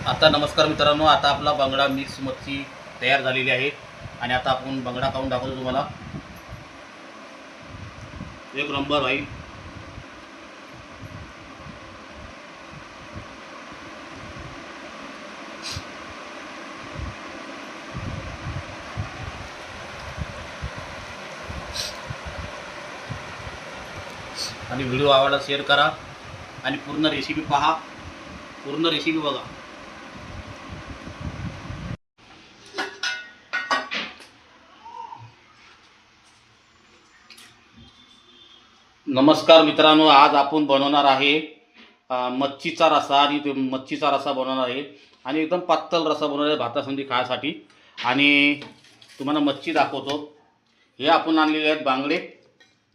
आता नमस्कार मित्रांनो, आता आपला बांगडा मिक्स मच्छी तयार झालेली आहे आणि आता आपण बांगडा खाऊन दाखवतो तुम्हाला। एक नंबर भाई। आणि व्हिडिओ आवडला शेअर करा आणि पूर्ण रेसिपी पहा, पूर्ण रेसिपी बघा। नमस्कार मित्रांनो, आज आपण बनवणार आहे मच्छीचा रसा। आणि मच्छीचा रसा बनवणार आहे आणि एकदम पातळ रसा बनवणार आहे भातासंगती खाण्यासाठी। आणि तुम्हाला मच्छी दाखवतो। हे आपण आणलेले आहेत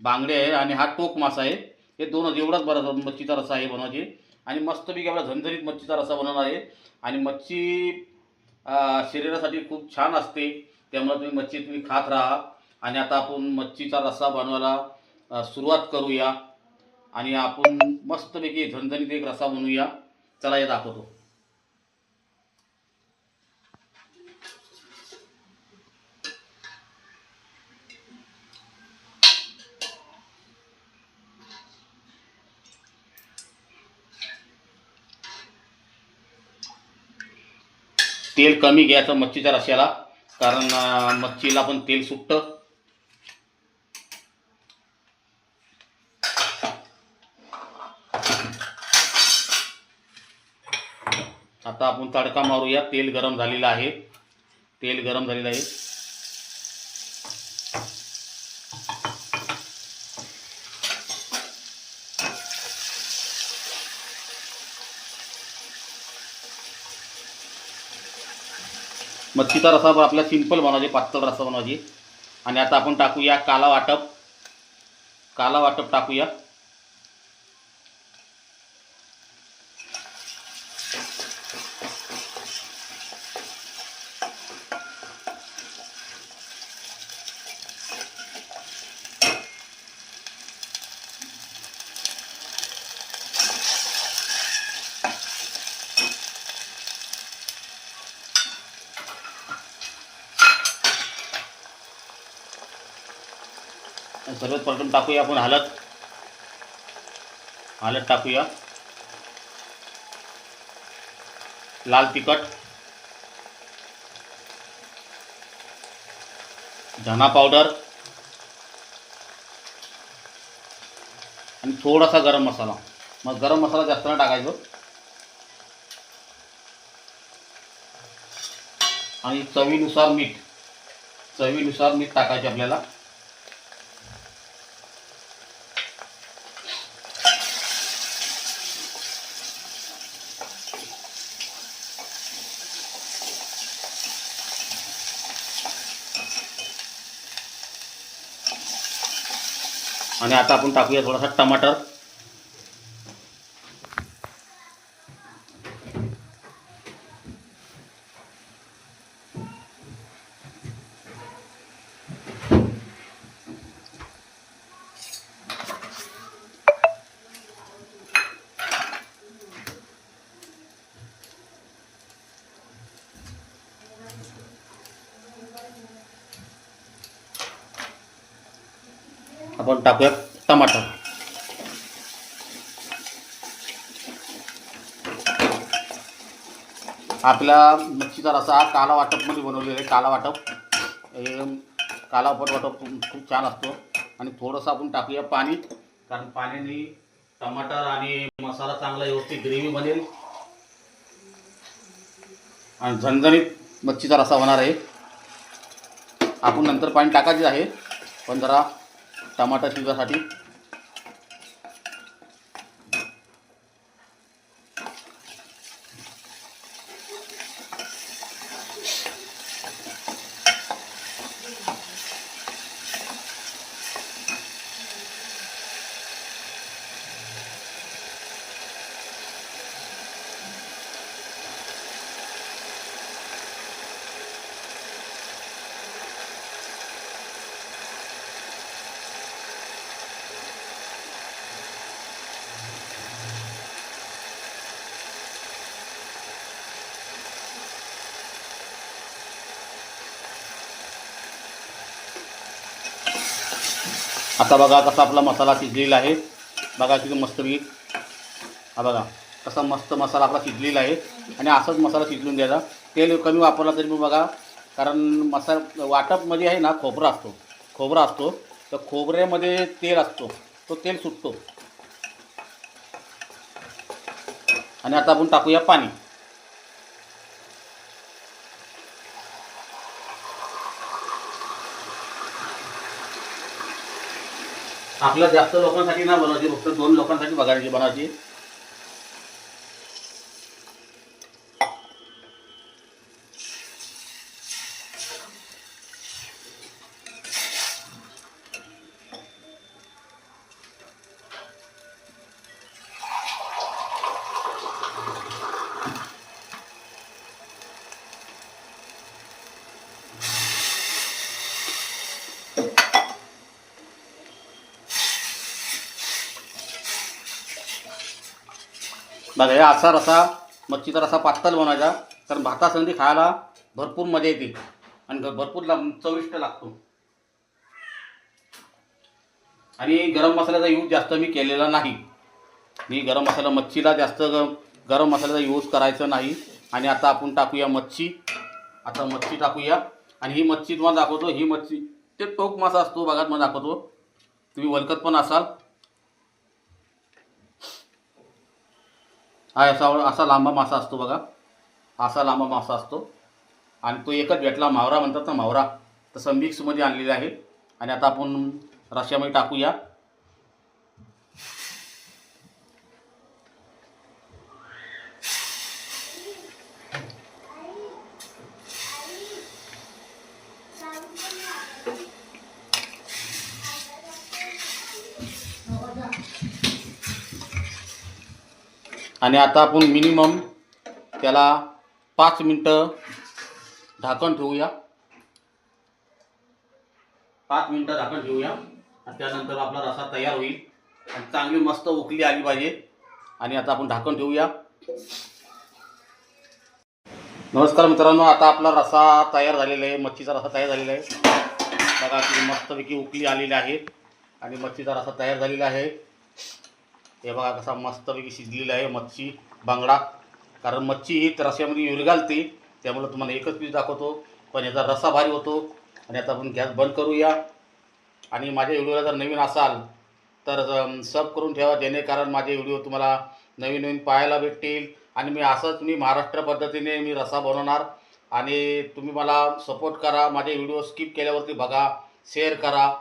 बांगडे आहे आणि हा टोक मासा आहे। हे दोन एवढाच बरा मच्छीचा रसा आहे बनवायचे आणि मस्तपैकी आपला झणझणीत मच्छीचा रसा बनवणार आहे। आणि मच्छी शरीरासाठी खूप छान असते, त्यामुळे तुम्ही मच्छी खात राहा। आणि आता आपण मच्छीचा रसा बनवायला सुरुवात करूया आणि आपण मस्तपैकी झणझणीत एक रसा बनवूया। चला हे दाखवतो। तेल कमी घ्यायचं मच्छीच्या रश्याला, कारण मच्छीला पण तेल सुटतं। आता आपण तडका मारूया। तेल गरम झालेलं आहे, तेल गरम झालेलं आहे। मच्छीचा रसा आपल्याला सिंपल बनवायचे, पातळ रसा बनवायचे। आणि आता आपण टाकूया काला वाटप टाकूया। सर्वात प्रथम टाकूया आपण हळद टाकूया, लाल तिखट, धना पावडर आणि थोडासा गरम मसाला। मग गरम मसाला जास्त नाही टाकायचो। आणि चवीनुसार मीठ टाकायचे आपल्याला। आणि आता आपण टाकूया थोडासा टमाटर। आपण टाकूया टमाटर। आपला मच्छीचा रसा हा काला वाटपमध्ये बनवलेला आहे। काला वाटप खूप छान असतो। आणि थोडंसं आपण टाकूया पाणी, कारण पाण्याने टमाटर आणि मसाला चांगला व्यवस्थित ग्रेव्ही बनेल आणि झणझणीत मच्छीचा रसा होणार आहे। आपण नंतर पाणी टाकायचे आहे, पण जरा टमाटर शिजण्यासाठी। आता बघा कसा आपला मसाला शिजलेला आहे. बघा किती मस्तपैकी, हा बघा कसा मस्त मसाला आपला शिजलेला आहे. आणि असाच मसाला शिजवून द्यायचा. तेल कमी वापरला तरी पण बघा, कारण मसाला वाटपमध्ये आहे ना खोबरा असतो, तर खोबऱ्यामध्ये तेल असतो, तो तेल सुटतो. आणि आता आपण टाकूया पाणी. आपल्या जास्त लोकांसाठी नाही बनवायची, फक्त 2 लोकांसाठी बनायची. बघा या असा रसा, मच्छीचा रसा पातळ बनवायचा, कारण भातासंगती खायला भरपूर मजा येते आणि भरपूर चविष्ट लागतो. आणि गरम मसाल्याचा यूज जास्त मी केलेला नाही. मी गरम मसाला मच्छीला जास्त गरम मसाल्याचा यूज करायचा नाही. आणि आता आपण टाकूया मच्छी. आता मच्छी टाकूया. आणि ही मच्छी तुम्हाला दाखवतो, ही मच्छी ते टोक मासा असतो बघा, तुम्हाला दाखवतो, तुम्ही ओळखत पण असाल. हा असा लांबा मासा असतो बघा, असा लांबा मासा असतो. आणि तो एकच भेटला, मावरा म्हणतात ना, मावरा, तसं मिक्समध्ये आणलेला आहे. आणि आता आपण रश्श्यामध्ये टाकूया. आणि आता आपण मिनिमम त्याला 5 मिनटं झाकण ठेवूया. 5 मिनटं झाकण ठेवूया. आणि त्यानंतर आपला रसा तयार होईल. आणि चांगली मस्त उकळी आली पाहिजे. आणि आता आपण झाकण ठेवूया. नमस्कार मित्रांनो, आता आपला रसा तयार झालेला आहे, मच्छीचा रसा तयार झालेला आहे. बघा किती मस्तपैकी उकळी आलेली आहे आणि मच्छीचा रसा तयार झालेला आहे. हे बघा कसा मस्तपैकी शिजलेला आहे मच्छी बांगडा. कारण मच्छी ही रस्स्यामध्ये विरघळते, त्यामुळे तुम्हाला एकच पीस दाखवतो, पण याचा रसा भारी होतो. आणि आता आपण गॅस बंद करूया. आणि माझ्या व्हिडिओला जर नवीन असाल तर सब करून ठेवा, जेणेकरून माझे व्हिडिओ तुम्हाला नवीन नवीन पाहायला भेटतील. आणि मी असंच महाराष्ट्र पद्धतीने मी रसा बनवणार. आणि तुम्ही मला सपोर्ट करा, माझे व्हिडिओ स्किप केल्यावरती बघा, शेअर करा.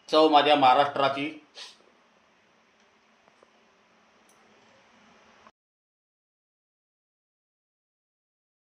चव माझ्या महाराष्ट्राची.